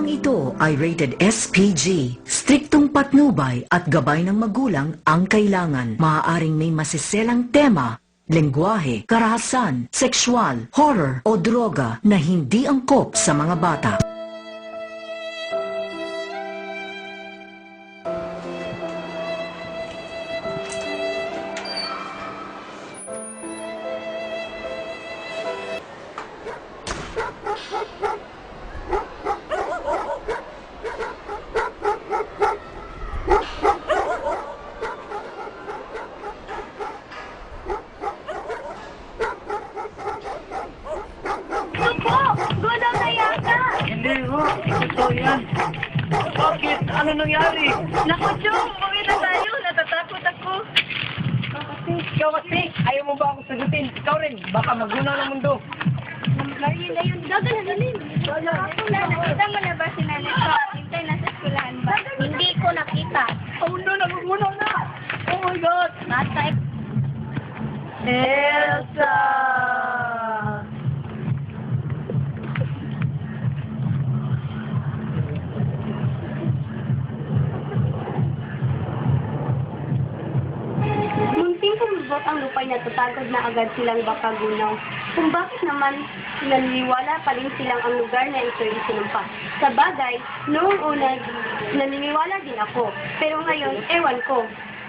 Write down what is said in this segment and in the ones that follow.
Programang ito ay rated SPG. Striktong patnubay at gabay ng magulang ang kailangan. Maaaring may masiselang tema, lengguwahe, karahasan, sexual, horror o droga na hindi angkop sa mga bata. Hindi ho, ito yan. Bakit? Ano nangyari? Naku, Chong, umuwi na tayo. Natatakot ako. Ikaw kasi, ayaw mo ba ako sagutin? Ikaw rin, baka magunaw ng mundo. Marlene, ayun. Gagal na rin. Nakita mo na ba si Nanay ko? Hintay na sa eskulahan ba? Hindi ko nakita. Oh no, nagugunaw na! Oh my God! Matay. Elsa! Munting kumubot ang lupay na tatagod na agad silang baka gunaw. Kung bakit naman naniniwala pa rin silang ang lugar na ito ay sinumpa. Sa bagay, noong una, naniniwala din ako. Pero ngayon, ewan ko.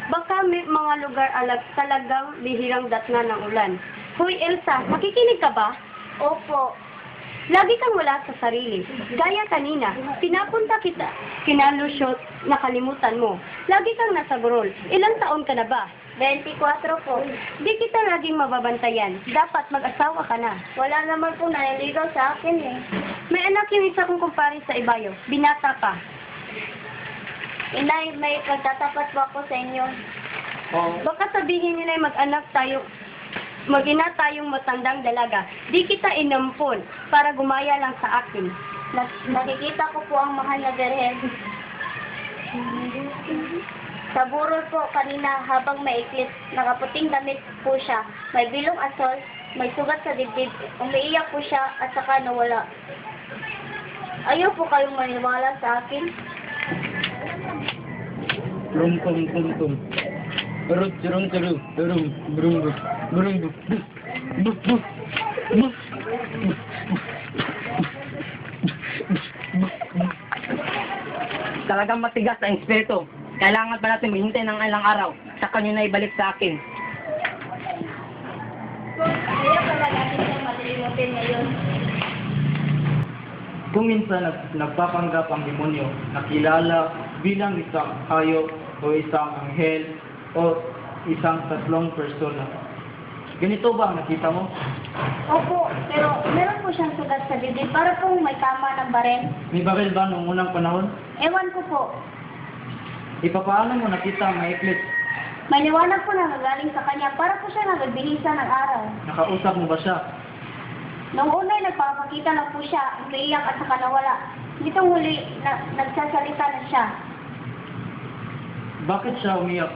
Baka may mga lugar alag talagang bihirang datna ng ulan. Hoy Elsa, makikinig ka ba? Opo. Lagi kang wala sa sarili. Gaya kanina, pinapunta kita, kinalusyot, nakalimutan mo. Lagi kang nasa burol. Ilang taon ka na ba? 24 po. Di kita laging mababantayan. Dapat mag-asawa ka na. Wala naman po naniligaw sa akin eh. May anak yung isa kong kumpare sa Ibayo. Binata pa. Inay, may pagtatapat po ako sa inyo. Oh, Baka sabihin nila mag-anak tayo, mag-ina tayong matandang dalaga. Di kita inampon para gumaya lang sa akin. Nakikita ko po ang mahal na Berhen. Sa burol po kanina habang maiklit, nakaputing damit po siya. May bilong asol, may sugat sa dibdib. Umiiyak po siya at saka nawala. Ayaw po kayong maniwala sa akin. rum tum tum tum. Turut turun turu turum brum brum brum brum brum brum. Talagang matigas ang espiritu. Kailangan pa natin maghintay ng ilang araw. Saka nyo na ibalik sa akin. Kaya pala natin siyang matilimutin ngayon. Kung minsan nagpapanggap ang demonyo, nakilala bilang isang hayop o isang anghel o isang tatlong persona. Ganito ba ang nakita mo? Opo, pero meron po siyang sugat sa dibdib para pong may tama ng baren. May baril ba noong unang panahon? Ewan ko po. Ipapaano mo nakita ang maiklit? May liwanag po na nagaling sa kanya para po siya nagbibihisa ng araw. Nakausap mo ba siya? Noong una'y nagpapakita na po siya, umiiyak at saka nawala. Nitong huli, nagsasalita na siya. Bakit siya umiyak?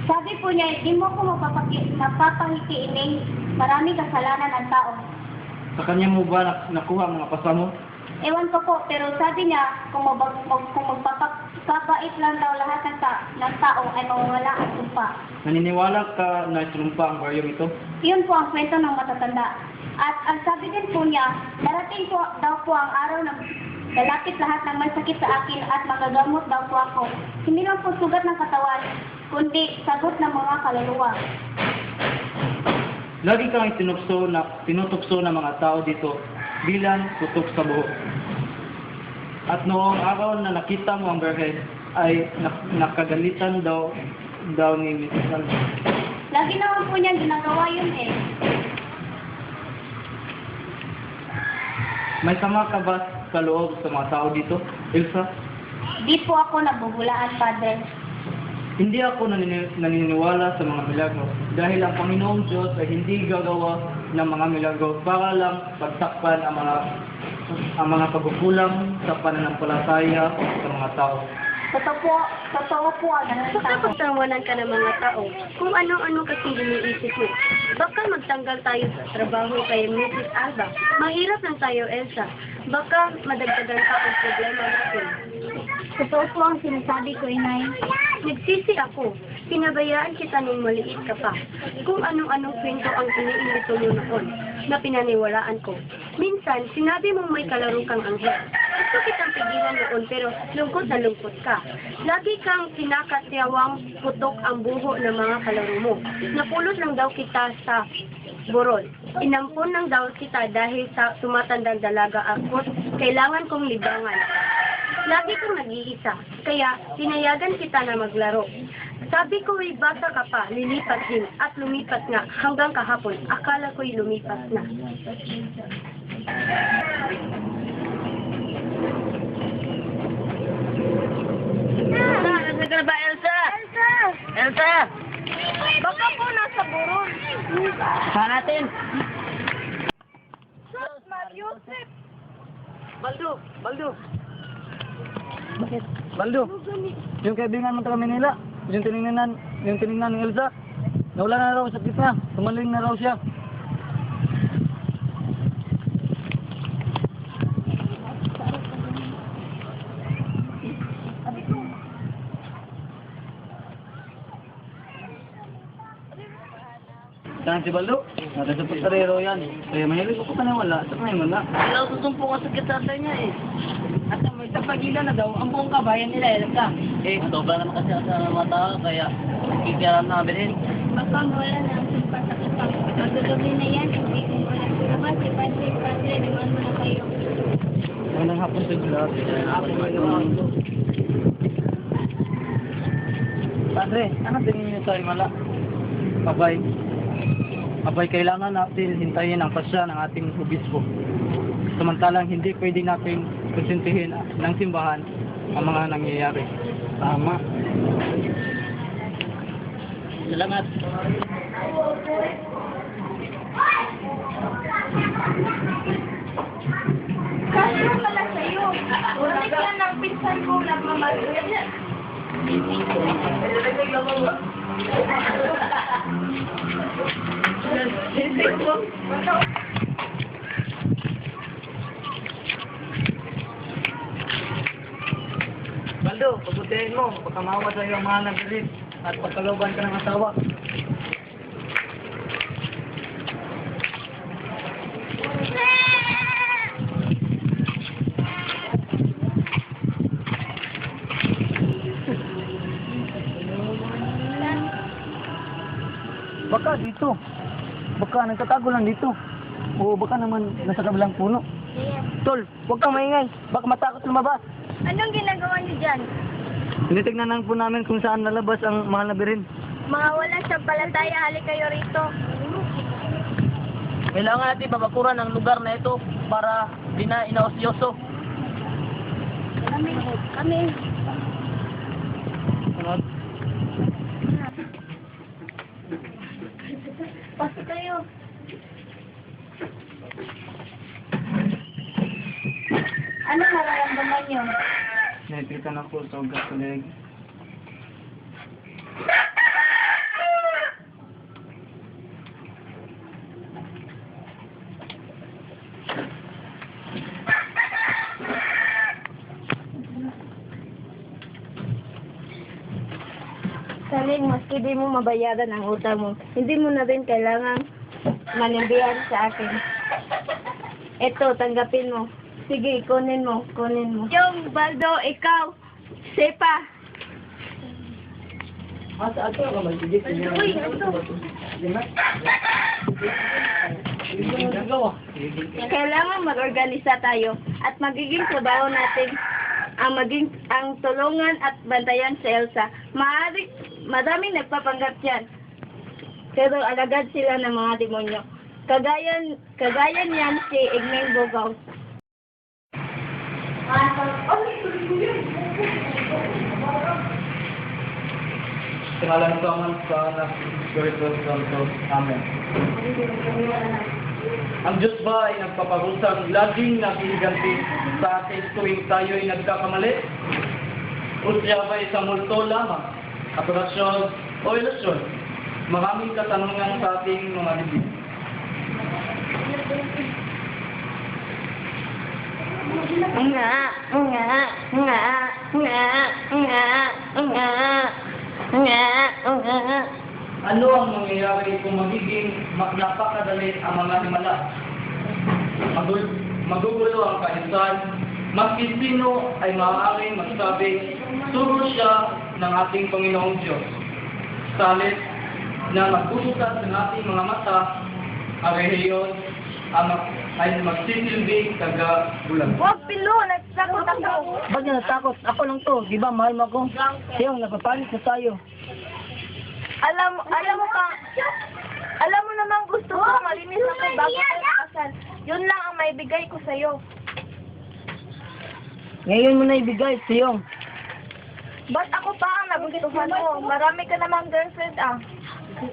Sabi po niya, di mo ako mapapahikiining marami kasalanan ng tao. Sa kanya mo ba nakuha ang mga pasamo? Ewan ko po, pero sabi niya, kung magpapakabait lang daw lahat ng tao ay mawawala ang sumpa. Naniniwala ka na sinumpa ang baryong ito? Iyon po ang kwento ng matatanda. At ang sabi din po niya, darating po daw po ang araw na lalapit lahat ng may sakit sa akin at magagamot daw po ako. Hindi lang po sugat ng katawan, kundi sagot ng mga kaluluwa. Lagi kang tinutukso ng mga tao dito bilang tutok sa buhok. At noong araw na nakita mo ang Berhen, ay nakagalitan daw ni Mrs. Alba. Lagi naman po niya ginagawa yun eh. May sama ka ba sa loob sa mga tao dito, Elsa? Di po ako nabubulaan, Padre. Hindi ako naniniwala sa mga milagro dahil ang Panginoong Diyos ay hindi gagawa ng mga milagro para lang pagtakpan ang mga pagkukulang sa pananampalataya sa mga tao. Totoo po ang ganun Baka sa pagtawanan ka ng mga tao kung ano-ano kasi iniisip mo. Baka magtanggal tayo sa trabaho kay Mrs. Alba. Mahirap lang tayo, Elsa. Baka madagdagan ka ang problema natin. Totoo po ang sinasabi ko, Inay. Nagsisi ako. Pinabayaan kita nung maliit ka pa. Kung anong-anong kwento ang iniimbito mo noon na pinaniwalaan ko. Minsan, sinabi mong may kalaro kang anghel. Gusto kitang pigilan noon pero lungkot na lungkot ka. Lagi kang kinakatyawang putok ang buho ng mga kalaro mo. Napulot lang daw kita sa burol. Inampon lang daw kita dahil sa tumatandang dalaga ako. Kailangan kong libangan. Lagi kang nag-iisa, kaya tinayagan kita na maglaro. Sabi ko, bata ka pa, lilipat din, at lumipat nga hanggang kahapon. Akala ko'y lumipat na. Nasa ka na ba, Elsa? Elsa! Baka po nasa burol. Saan natin? Mariusip! Baldo! Bakit? Baldo! Yung kaibigan mo taga Manila, yung tinignan ni Elsa, nawala na raw sakit niya, tumaling na raw siya. Saan si Baldo? Nasa sa pasarero yan. Kaya mahilig ko pa na wala. Saan ngayon wala? Wala susumpo ka sakit sa niya eh. At may tapagilan na daw, ang buong kabayan nila, Elsa. Eh, sobra naman kasi sa mga tao, kaya kikialam na bilhin. Baka wala na ang patakipang. Magagabi na yan, hindi ko wala. Naman si Padre, naman mo na kayo. Walang hapon sa gulat. Padre, ano tingin niyo sa Himala? Abay, kailangan natin hintayin ang pasya ng ating obispo. Samantalang hindi pwede natin konsintihin ng simbahan ang mga nangyayari. Tama. Salamat. Kasi pala sa'yo. Ulit yan ang pinsan ko nagmamagod. Baldo, pagbutiin mo. Baka mawa sa iyo ang mga nagsisit at pagkaloban ka ng asawa. Baka dito. Baka nagtatago lang dito. O baka naman nasa kabilang puno. Tol, huwag kang maingay. Baka matakot lumabas. Anong ginagawa niyo dyan? Tinitignan lang po namin kung saan lalabas ang mga labirin. Mga wala sa palataya, halik kayo rito. Kailangan natin pabakuran ang lugar na ito para di na inaosyoso. Kami. Sunod. Pasok kayo. Ano nararamdaman niyo? Nahipitan ako sa ugat sa leg. Saling, maski di mo mabayaran ang utang mo, hindi mo na rin kailangan manimbihan sa akin. Ito, tanggapin mo. Sige, kunin mo. Yung Baldo, ikaw, Sepa. Asa ato ka man sige. Uy, ito. Kailangan mag-organisa tayo at magiging trabaho natin ang tulungan at bantayan si Elsa. Madaming nagpapanggap yan. Pero alagad sila ng mga demonyo. Kagaya niyan si Igmeng Bogaw. Singalan ko ang sa anak spiritual santo. Amen. Ang Diyos ba ay nagpaparusang laging nagiganti sa atin tuwing tayo ay nagkakamali? O siya ba isang multo lamang? Atrasyon o ilusyon? Maraming katanungan sa ating mga dibdib. Ano ang mangyayari kung magiging napakadali ang mga himala? Magugulo ang kainsan, maski sino ay maaaring magsabi, turo siya ng ating Panginoong Diyos. Salit na magbubukas ng ating mga mata, ang rehiyon ay magsisilbing taga-bulan. Huwag pilo, nagtakot ako. Ba't niya natakot? Ako lang to. Di ba mahal mo ako? Siyang napapalit na tayo. Alam mo naman gusto ko malinis ako bago tayo kasal. Yun lang ang maibigay ko sa'yo. Ngayon mo na ibigay, Siyong. Ba't ako pa ang nagustuhan mo? Marami ka namang girlfriend ah.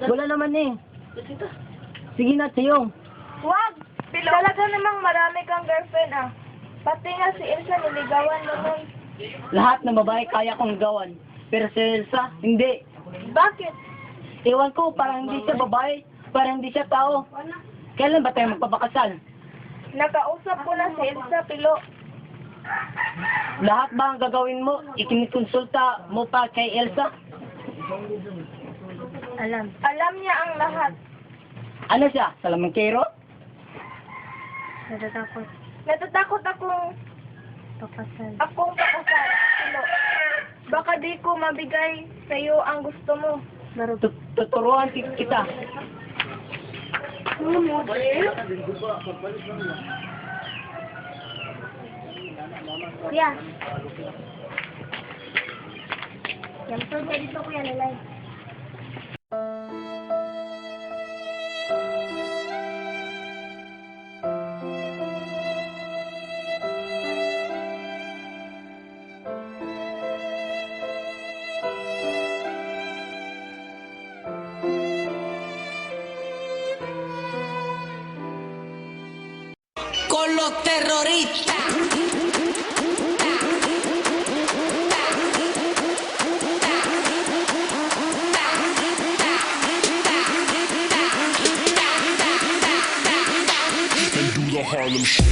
Wala naman eh. Sige na, Siyong. Huwag! Talaga namang marami kang girlfriend ah. Pati nga si Elsa niligawan mo nun. Lahat ng babae kaya kong gawan. Pero si Elsa, hindi. Bakit? Ewan ko, parang hindi siya babae. Parang hindi siya tao. Kailan ba tayo magpapakasal? Nakausap ko na si Elsa, Pilo. Lahat ba ang gagawin mo? Ikinikonsulta mo pa kay Elsa? Alam niya ang lahat. Ano siya? Salamangkero? Natatakot akong pakasal, Pilo. Baka di ko mabigay sa'yo ang gusto mo. Tuturuan kita. Kuya. Yan po, dito kuya, lalay. Con los terroristas. And do the Harlem Shake.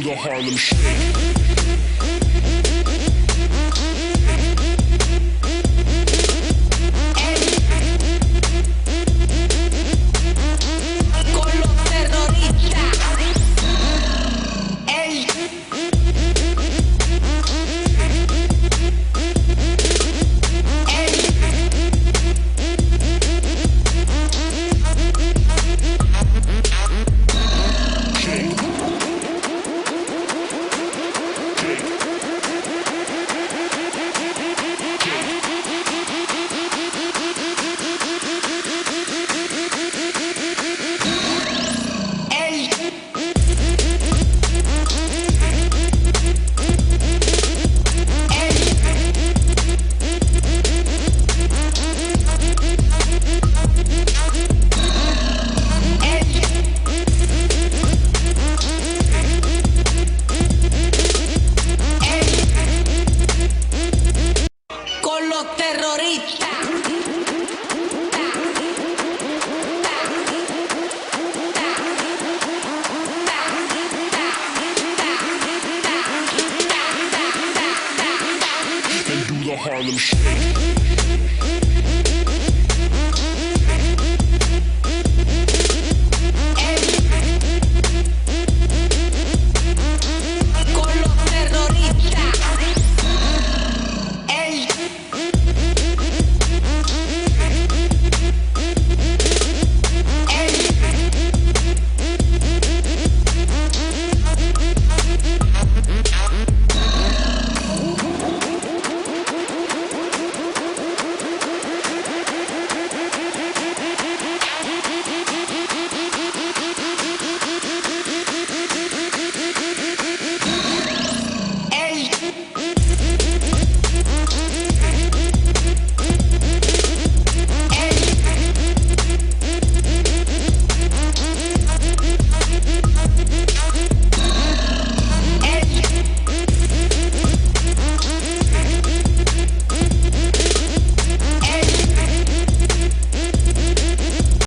The Harlem Shake. Con los terroristas. Ey. Harlem Shake.